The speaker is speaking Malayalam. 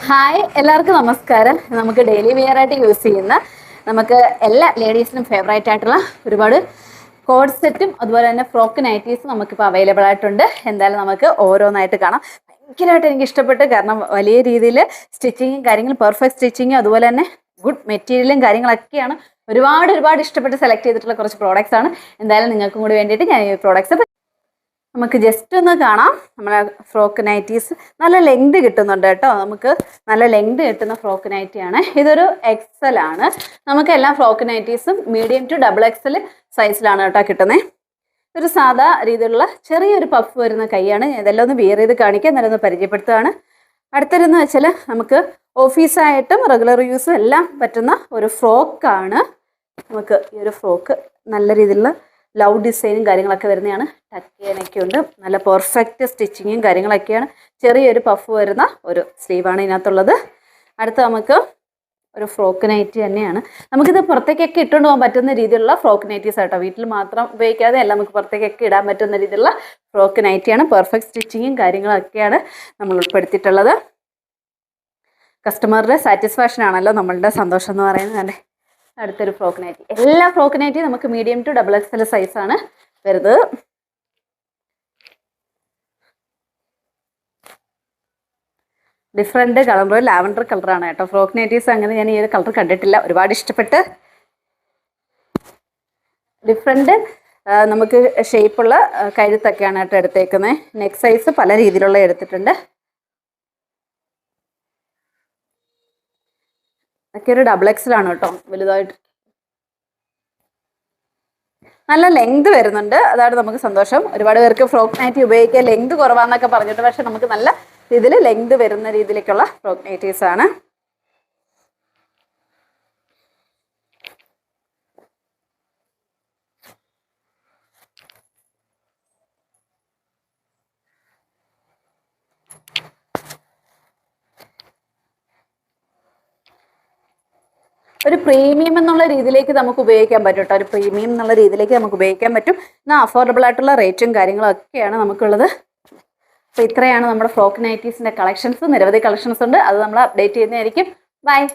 ഹായ് എല്ലാവർക്കും നമസ്കാരം. നമുക്ക് ഡെയിലി വെയർ ആയിട്ട് യൂസ് ചെയ്യുന്ന നമുക്ക് എല്ലാ ലേഡീസിനും ഫേവറേറ്റ് ആയിട്ടുള്ള ഒരുപാട് കോഡ് സെറ്റും അതുപോലെ തന്നെ ഫ്രോക്ക് നൈറ്റീസും നമുക്കിപ്പോൾ അവൈലബിൾ ആയിട്ടുണ്ട്. എന്തായാലും നമുക്ക് ഓരോന്നായിട്ട് കാണാം. ഭയങ്കരമായിട്ട് എനിക്ക് ഇഷ്ടപ്പെട്ടു. കാരണം വലിയ രീതിയിൽ സ്റ്റിച്ചിങ്ങും കാര്യങ്ങളും പെർഫെക്റ്റ് സ്റ്റിച്ചിങ്ങും അതുപോലെ തന്നെ ഗുഡ് മെറ്റീരിയലും കാര്യങ്ങളൊക്കെയാണ്. ഒരുപാട് ഇഷ്ടപ്പെട്ട് സെലക്ട് ചെയ്തിട്ടുള്ള കുറച്ച് പ്രോഡക്റ്റ്സ് ആണ്. എന്തായാലും നിങ്ങൾക്കും കൂടി വേണ്ടിയിട്ട് ഞാൻ ഈ പ്രോഡക്റ്റ്സ് നമുക്ക് ജസ്റ്റ് ഒന്ന് കാണാം. നമ്മളെ ഫ്രോക്ക് നൈറ്റീസ് നല്ല ലെങ്ത് കിട്ടുന്നുണ്ട് കേട്ടോ. നമുക്ക് നല്ല ലെങ്ത് കിട്ടുന്ന ഫ്രോക്ക് നൈറ്റിയാണ്. ഇതൊരു എക്സൽ ആണ്. നമുക്ക് എല്ലാ ഫ്രോക്ക് നൈറ്റീസും മീഡിയം ടു ഡബിൾ എക്സൽ സൈസിലാണ് കേട്ടോ കിട്ടുന്നത്. ഇതൊരു സാധാ രീതിയിലുള്ള ചെറിയൊരു പഫ് വരുന്ന കൈയാണ്. ഇതെല്ലാം ഒന്ന് വിയർ ചെയ്ത് കാണിക്കാൻ എന്നാലും ഒന്ന് പരിചയപ്പെടുത്തുകയാണ്. അടുത്തതെന്ന് വെച്ചാൽ നമുക്ക് ഓഫീസായിട്ടും റെഗുലർ യൂസും എല്ലാം പറ്റുന്ന ഒരു ഫ്രോക്കാണ്. നമുക്ക് ഈ ഒരു ഫ്രോക്ക് നല്ല രീതിയിലുള്ള ലവ് ഡിസൈനും കാര്യങ്ങളൊക്കെ വരുന്നതാണ്. ടക്കിയനൊക്കെ ഉണ്ട്. നല്ല പെർഫെക്റ്റ് സ്റ്റിച്ചിങ്ങും കാര്യങ്ങളൊക്കെയാണ്. ചെറിയൊരു പഫ് വരുന്ന ഒരു സ്ലീവാണ് ഇതിനകത്തുള്ളത്. അടുത്ത നമുക്ക് ഒരു ഫ്രോക്ക് നൈറ്റി തന്നെയാണ്. നമുക്കിത് പുറത്തേക്കൊക്കെ ഇട്ടുകൊണ്ട് പോകാൻ പറ്റുന്ന രീതിയിലുള്ള ഫ്രോക്ക് നൈറ്റീസ് ആട്ടോ. വീട്ടിൽ മാത്രം ഉപയോഗിക്കാതെ എല്ലാം നമുക്ക് പുറത്തേക്കൊക്കെ ഇടാൻ പറ്റുന്ന രീതിയിലുള്ള ഫ്രോക്ക് നൈറ്റിയാണ്. പെർഫെക്റ്റ് സ്റ്റിച്ചിങ്ങും കാര്യങ്ങളൊക്കെയാണ് നമ്മൾ ഉൾപ്പെടുത്തിയിട്ടുള്ളത്. കസ്റ്റമറുടെ സാറ്റിസ്ഫാക്ഷൻ ആണല്ലോ നമ്മളുടെ സന്തോഷം എന്ന് പറയുന്നത്. അല്ലേ, അടുത്തൊരു ഫ്രോക്ക് നൈറ്റി. എല്ലാ ഫ്രോക്ക് നൈറ്റിയും നമുക്ക് മീഡിയം ടു ഡബിൾ എക്സൽ സൈസാണ് വരുന്നത്. ഡിഫറെൻറ്റ് കളർ, ലാവൻഡർ കളറാണ് കേട്ടോ. ഫ്രോക്ക് നൈറ്റീസ് അങ്ങനെ ഞാൻ ഈ ഒരു കളർ കണ്ടിട്ടില്ല. ഒരുപാട് ഇഷ്ടപ്പെട്ട് ഡിഫറെൻറ്റ് നമുക്ക് ഷേപ്പുള്ള കഴുത്തൊക്കെയാണ് കേട്ടോ എടുത്തേക്കുന്നത്. നെക്ക് സൈസ് പല രീതിയിലുള്ള എടുത്തിട്ടുണ്ട്. ഒക്കെ ഒരു ഡബിൾ എക്സലാണ് കേട്ടോ. വലുതായിട്ട് നല്ല ലെങ്ത് വരുന്നുണ്ട്. അതാണ് നമുക്ക് സന്തോഷം. ഒരുപാട് പേർക്ക് ഫ്രോക്ക് നൈറ്റി ഉപയോഗിക്കുക ലെങ്ത് കുറവാന്നൊക്കെ പറഞ്ഞിട്ട്, പക്ഷെ നമുക്ക് നല്ല രീതിയിൽ ലെങ്ത് വരുന്ന രീതിയിലേക്കുള്ള ഫ്രോക്ക് നൈറ്റീസ് ആണ്. ഒരു പ്രീമിയം എന്നുള്ള രീതിയിലേക്ക് നമുക്ക് ഉപയോഗിക്കാൻ പറ്റും കേട്ടോ. ഒരു പ്രീമിയം എന്നുള്ള രീതിയിലേക്ക് നമുക്ക് ഉപയോഗിക്കാൻ പറ്റും. എന്നാൽ അഫോർഡബിൾ ആയിട്ടുള്ള റേറ്റും കാര്യങ്ങളും ഒക്കെയാണ് നമുക്കുള്ളത്. അപ്പോൾ ഇത്രയാണ് നമ്മുടെ ഫ്രോക്ക് നൈറ്റീസിൻ്റെ കളക്ഷൻസ്. നിരവധി കളക്ഷൻസ് ഉണ്ട്. അത് നമ്മൾ അപ്ഡേറ്റ് ചെയ്യുന്നതായിരിക്കും. ബൈ.